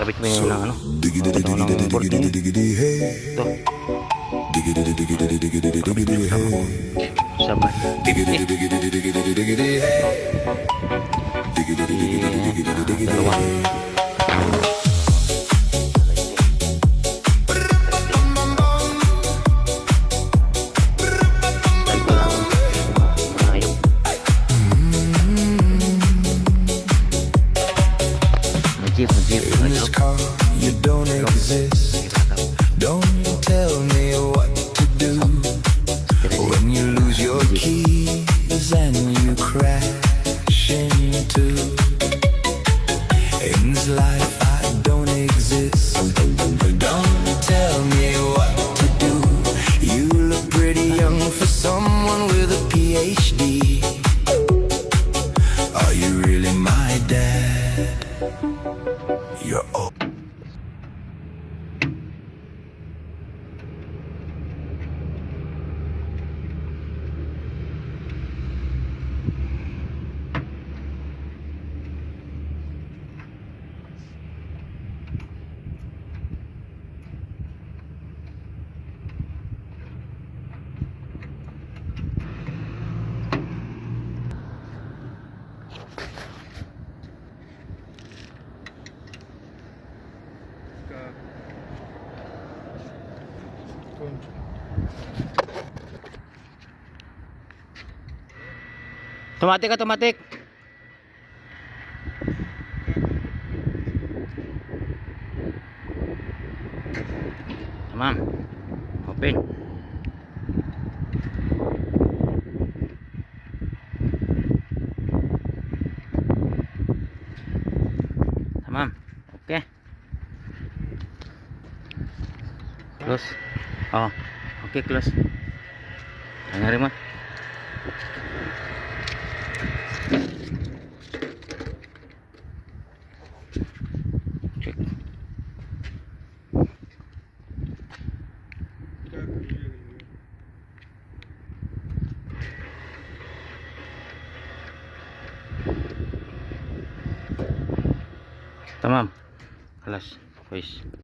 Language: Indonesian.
Kapit mo yun ng ano. Kapit mo ng board niya. Ito. Kapit mo yung sabay. Dalawa. In this car, you don't exist. Don't tell me what to do. When you lose your keys and you crash into. In this life, I don't exist. Don't tell me what to do. You look pretty young for someone with a PhD. Are you really my dad? You're old. Tumatik ka, tumatik. Tamam. Open. Tamam. Okay. Close. Oh. Okay, close. Ano remote? Check. Tamam. Kelas. Wis.